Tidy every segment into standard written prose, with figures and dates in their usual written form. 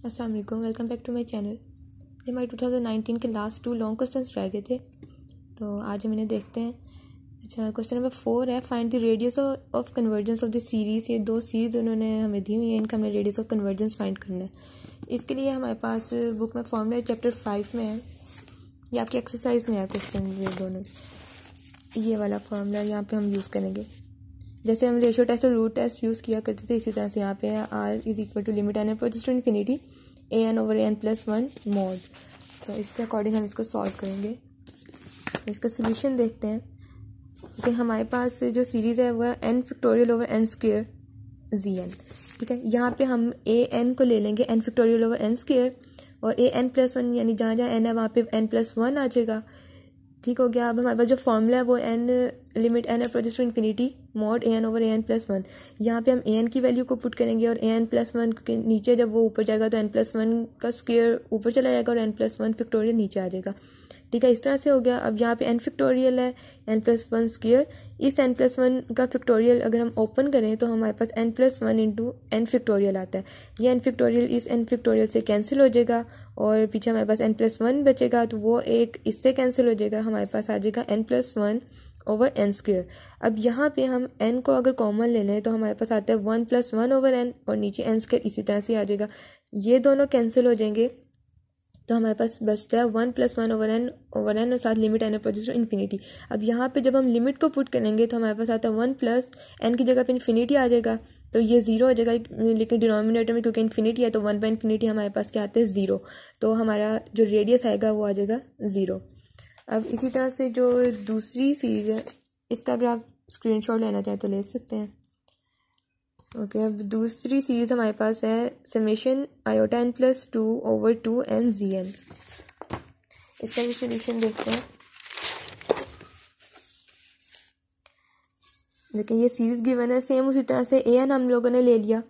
अस्सलाम वालेकुम, welcome back to my channel. ये हमारे 2019 के लास्ट 2 लॉन्ग क्वेश्चंस रह गए थे, तो आज हम इन्हें देखते हैं। अच्छा, क्वेश्चन नंबर 4 है, find the radius of convergence of the series. ये 2 सीरीज़ उन्होंने हमें दी हुई है, इनका हमने रेडियस ऑफ कन्वर्जेंस फाइंड करना है। इसके लिए हमारे पास बुक में फॉर्मूला चैप्टर 5 में है, ये आपकी एक्सरसाइज में है क्वेश्चन। ये दोनों ये वाला फॉर्मूला यहाँ पे हम यूज़ करेंगे। जैसे हम रेशियो टेस्ट और रूट टेस्ट यूज़ किया करते थे, इसी तरह से यहाँ पे है r is equal to limit n approaches to infinity an/n+1 mod। तो इसके अकॉर्डिंग हम इसको सॉल्व करेंगे। इसका सोल्यूशन देखते हैं कि हमारे पास जो सीरीज़ है वह n⁴/n² zn। ठीक है, यहाँ पे हम an को ले लेंगे n⁴/n² और an+1 यानी जहाँ जहाँ n है वहाँ पे n+1 आ जाएगा। ठीक हो गया। अब हमारे पास जो फॉर्मूला है वो limit n approaches to infinity mod an/n+1। यहाँ पे हम an की वैल्यू को पुट करेंगे और an+1 के नीचे जब वो ऊपर जाएगा तो n+1 का स्क्वायर ऊपर चला जाएगा और n+1 फैक्टोरियल नीचे आ जाएगा। ठीक है, इस तरह से हो गया। अब यहाँ पे n फैक्टोरियल है, n+1 स्क्वायर। इस n+1 का फैक्टोरियल अगर हम ओपन करें तो हमारे पास n+1 इंटू n फैक्टोरियल आता है। ये n फैक्टोरियल इस n फैक्टोरियल से कैंसिल हो जाएगा और पीछे हमारे पास n+1 बचेगा, तो वो एक इससे कैंसिल हो जाएगा, हमारे पास आ जाएगा n+1/n²। अब यहाँ पे हम n को अगर कॉमन ले लें तो हमारे पास आता है 1+1/n और नीचे n² इसी तरह से आ जाएगा। ये दोनों कैंसिल हो जाएंगे तो हमारे पास बचता है 1+1/n और साथ limit n approaches to infinity. अब यहाँ पे जब हम लिमिट को पुट करेंगे तो हमारे पास आता है 1+n की जगह पे इन्फिनिटी आ जाएगा, तो ये 0 हो जाएगा। लेकिन डिनोमिनेटर में क्योंकि इन्फिनिटी है तो 1/∞ हमारे पास क्या आता है 0, तो हमारा जो रेडियस आएगा वो आ जाएगा 0। अब इसी तरह से जो दूसरी सीरीज है इसका अगर आप स्क्रीनशॉट लेना चाहें तो ले सकते हैं। ओके, अब दूसरी सीरीज हमारे पास है समेशन iota n+2/2n zn। इसका भी सोल्यूशन देखते हैं। लेकिन ये सीरीज गिवन है सेम उसी तरह से an हम लोगों ने ले लिया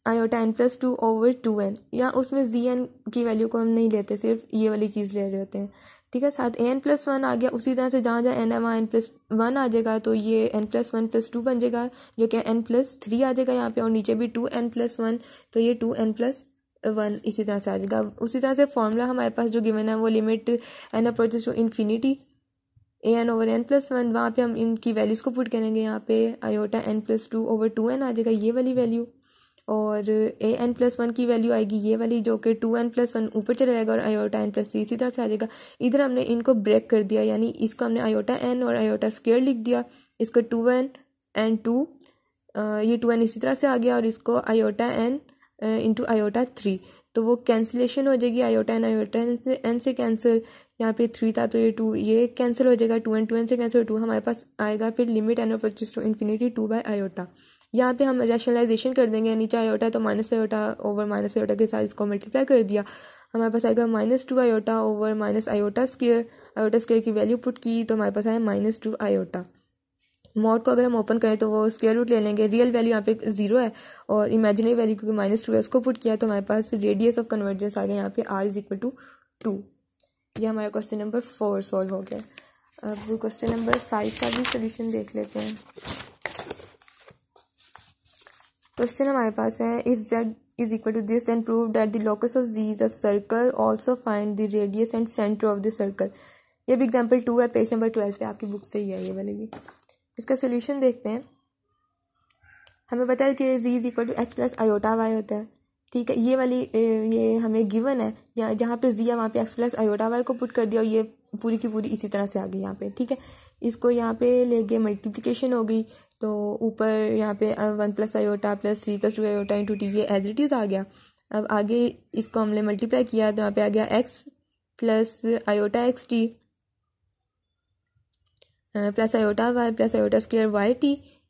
iota n+2/2n, या उसमें zn की वैल्यू को हम नहीं लेते, सिर्फ ये वाली चीज़ ले रहे होते हैं। ठीक है, साथ an+1 आ गया, उसी तरह से जहाँ जहाँ n है वहाँ n+1 आ जाएगा, तो ये n+1+2 बन जाएगा जो कि n+3 आ जाएगा यहाँ पे, और नीचे भी 2n+1 तो ये 2n+1 इसी तरह से आ जाएगा। उसी तरह से फॉर्मूला हमारे पास जो गिवन है वो limit n approaches to infinity an/n+1, वहाँ पे हम इनकी वैल्यूज़ को पुट करेंगे। यहाँ पे iota n+2/2n आ जाएगा ये वाली वैल्यू, और an+1 की वैल्यू आएगी ये वाली जो कि 2n+1 ऊपर चला जाएगा और iota n+3 इसी तरह से आ जाएगा। इधर हमने इनको ब्रेक कर दिया, यानी इसको हमने iota n और iota² लिख दिया, इसको 2n and 2 ये 2n इसी तरह से आ गया और इसको iota n इंटू iota3, तो वो कैंसिलेशन हो जाएगी। iota n से कैंसिल, यहाँ पे 3 था तो ये 2 ये कैंसिल हो जाएगा, 2n से कैंसिल 2 हमारे पास आएगा। फिर limit n approaches to infinity 2/iota। यहाँ पे हम रैशनलाइजेशन कर देंगे, नीचे iota तो -iota/-iota के साथ इसको मल्टीप्लाई कर दिया, हमारे पास आएगा -2iota/-iota²। iota² की वैल्यू पुट की तो हमारे पास आया -2iota। मॉड को अगर हम ओपन करें तो वो स्क्वायर रूट ले लेंगे, रियल वैल्यू यहाँ पे 0 है और इमेजिनरी वैल्यू क्योंकि -2 है उसको पुट किया तो हमारे पास रेडियस ऑफ कन्वर्जेंस आ गया यहाँ पे r इज इक्वल टू 2। ये हमारा क्वेश्चन नंबर 4 सॉल्व हो गया। अब क्वेश्चन नंबर 5 का भी सोल्यूशन देख लेते हैं। क्वेश्चन हमारे पास है, if z is equal to this then prove that the locus of z is a circle, also find the radius and centre of the circle. ये भी एग्जाम्पल 2 है, पेज नंबर 12 पे आपकी बुक से ही है ये वाली भी। इसका सोल्यूशन देखते हैं। हमें पता है कि z is equal to x+iota y होता है। ठीक है, ये वाली ये हमें गिवन है, या जहाँ पे z है वहाँ पे x+iota y को पुट कर दिया और ये पूरी की पूरी इसी तरह से आ गई यहाँ पे। ठीक है, इसको यहाँ पे ले गए, मल्टीप्लिकेशन हो गई तो ऊपर यहाँ पे 1+iota + 3+2iota इंटू t, ये एज इट इज़ आ गया। अब आगे इसको हमने मल्टीप्लाई किया तो यहाँ पे आ गया x+iota(xt) + iota y + iota² yt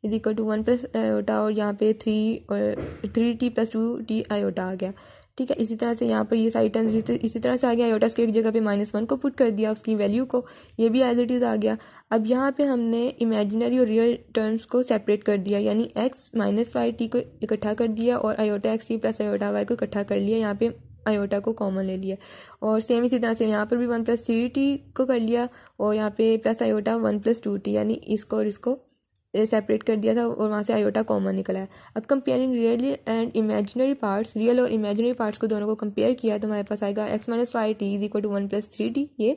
is equal to 1+iota और यहाँ पे 3t + 2t iota आ गया। ठीक है, इसी तरह से यहाँ पर ये साइड टर्म इसी तरह से आ गया, iota² की जगह पे -1 को पुट कर दिया उसकी वैल्यू को, ये भी एज इट इज़ आ गया। अब यहाँ पे हमने इमेजिनरी और रियल टर्म्स को सेपरेट कर दिया, यानी x -yt को इकट्ठा कर दिया और iota(xt) + iota y को इकट्ठा कर लिया, यहाँ पे iota को कॉमन ले लिया। और सेम इसी तरह से यहाँ पर भी 1+3t को कर लिया और यहाँ पे + iota 1+2t, यानी इसको और इसको सेपरेट कर दिया था और वहाँ से आयोटा कॉमन निकला है। अब comparing really and imaginary parts, real और इमेजिनरी पार्ट्स को दोनों को कंपेयर किया तो हमारे पास आएगा x minus y t is equal to 1 plus 3t ये,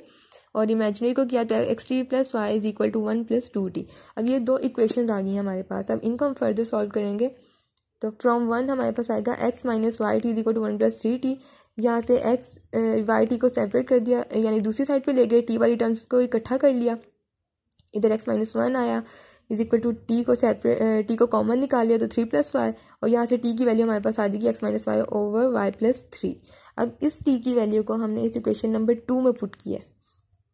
और इमेजिनरी को किया तो x t plus y is equal to 1 plus 2t। अब ये दो इक्वेशंस आ गई हैं हमारे पास। अब इनको हम फर्दर सॉल्व करेंगे तो फ्रॉम 1 हमारे पास आएगा x minus y t is equal to 1 plus 3t। यहाँ से x वाई टी को सेपरेट कर दिया, यानी दूसरी साइड पे ले गए, t वाली टर्म्स को इकट्ठा कर लिया, इधर x माइनस 1 आया इज इक्वल टू टी को सेपरेट, टी को कॉमन निकाल लिया तो 3 प्लस वाई, और यहाँ से t की वैल्यू हमारे पास आ जाएगी x minus y over y plus 3। अब इस t की वैल्यू को हमने इस इक्वेशन नंबर 2 में पुट किया,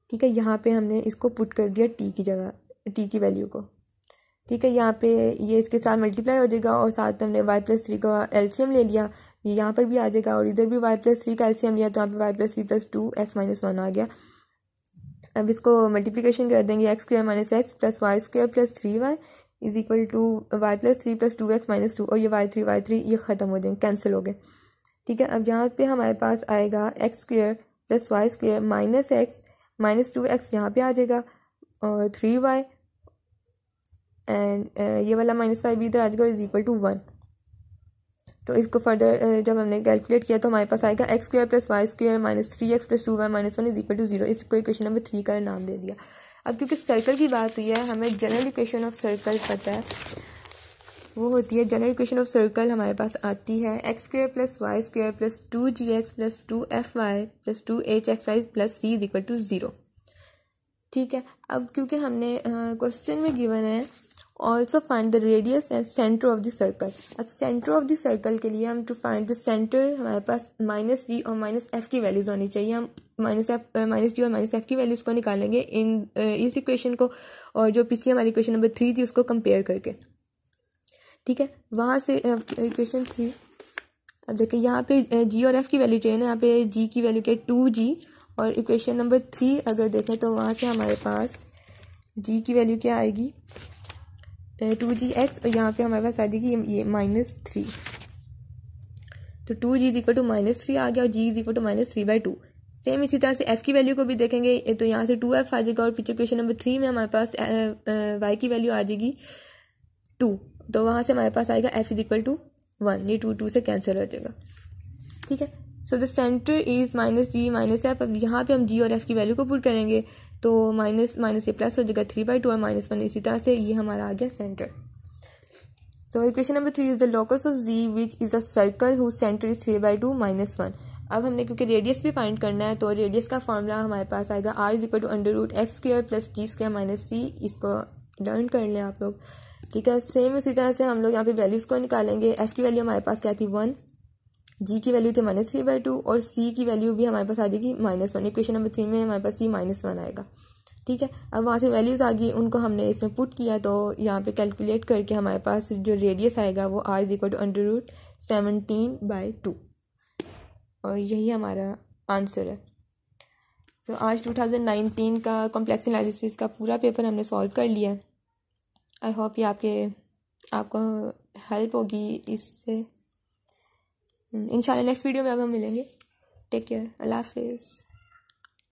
ठीक है। यहाँ पे हमने इसको पुट कर दिया t की जगह, t की वैल्यू को, ठीक है। यहाँ पे ये इसके साथ मल्टीप्लाई हो जाएगा और साथ हमने y प्लस 3 का एलसीएम ले लिया, ये यहाँ पर भी आ जाएगा, और इधर भी y प्लस 3 का एलसीएम लिया तो यहाँ पे y plus 3 plus 2 x minus 1 आ गया। अब इसको मल्टीप्लिकेशन कर देंगे, x square minus x plus y square plus 3y is equal to y plus 3 plus 2x minus 2, और ये y3 ये ख़त्म हो जाएंगे, कैंसिल हो गए, ठीक है। अब यहाँ पे हमारे पास आएगा x square plus y square minus x minus 2x यहाँ पे आ जाएगा, और 3y एंड ये वाला माइनस वाई भी इधर आ जाएगा इज इक्वल टू 1। तो इसको फर्दर जब हमने कैलकुलेट किया तो हमारे पास आएगा x square plus y square minus 3x plus 2y minus 1 is equal to 0। इसको इक्वेशन नंबर 3 का नाम दे दिया। अब क्योंकि सर्कल की बात हुई है, हमें जनरल इक्वेशन ऑफ सर्कल पता है, वो होती है जनरल इक्वेशन ऑफ सर्कल हमारे पास आती है x square plus y square plus 2gx plus 2fy plus 2hxy plus c is equal to 0, ठीक है। अब क्योंकि हमने क्वेश्चन में गिवन है also find the radius and centre of the circle. अब सेंटर ऑफ द सर्कल के लिए हम टू फाइंड द सेंटर हमारे पास माइनस डी और माइनस एफ की वैल्यूज होनी चाहिए। हम माइनस डी और माइनस एफ की वैल्यूज को निकालेंगे इस इक्वेशन को, और जो पिछली हमारी इक्वेशन नंबर 3 थी उसको कंपेयर करके, ठीक है। वहाँ से इक्वेशन 3, अब देखिए यहाँ पे जी और एफ की वैल्यू चाहिए ना, यहाँ पे जी की वैल्यू क्या है 2g, और इक्वेशन नंबर 3 अगर देखें तो वहाँ से हमारे पास जी की वैल्यू क्या आएगी 2gx, और यहाँ पे हमारे पास आ जाएगी ये -3, तो 2g इज इक्वल टू -3 आ गया, और g is equal to -3/2। Same इसी तरह से f की वैल्यू को भी देखेंगे तो यहाँ से 2f आ जाएगा, और पीछे क्वेश्चन नंबर 3 में हमारे पास y की वैल्यू आ जाएगी 2, तो वहाँ से हमारे पास आएगा f इज इक्वल टू 1, ये 2 से कैंसिल हो जाएगा, ठीक है। So the centre is -g -f। अब यहाँ पे हम g और f की वैल्यू को पुट करेंगे तो माइनस माइनस ये प्लस हो जाएगा 3/2 और -1, इसी तरह से ये हमारा आ गया सेंटर। तो equation number 3 is the locus of z which is a circle whose centre is 3/2 -1। अब हमने क्योंकि रेडियस भी फाइंड करना है तो रेडियस का फॉर्मूला हमारे पास आएगा r is equal to √f² plus g² minus c। इसको लर्न कर लें आप लोग, ठीक है। सेम इसी तरह से हम लोग यहाँ पे वैल्यूज को निकालेंगे। f की वैल्यू हमारे पास क्या थी 1, g की वैल्यू थी -3/2, और c की वैल्यू भी हमारे पास आ जाएगी -1। इक्वेशन नंबर 3 में हमारे पास c -1 आएगा, ठीक है। अब वहाँ से वैल्यूज आ गई, उनको हमने इसमें पुट किया तो यहाँ पे कैलकुलेट करके हमारे पास जो रेडियस आएगा वो r इज इक्वल टू √17/2, और यही हमारा आंसर है। तो आज 2019 का कॉम्प्लेक्स एनालिसिस का पूरा पेपर हमने सॉल्व कर लिया है। आई होप ये आपको हेल्प होगी इससे। इंशाल्लाह नेक्स्ट वीडियो में अब हम मिलेंगे। टेक केयर, अल्लाह हाफिज़।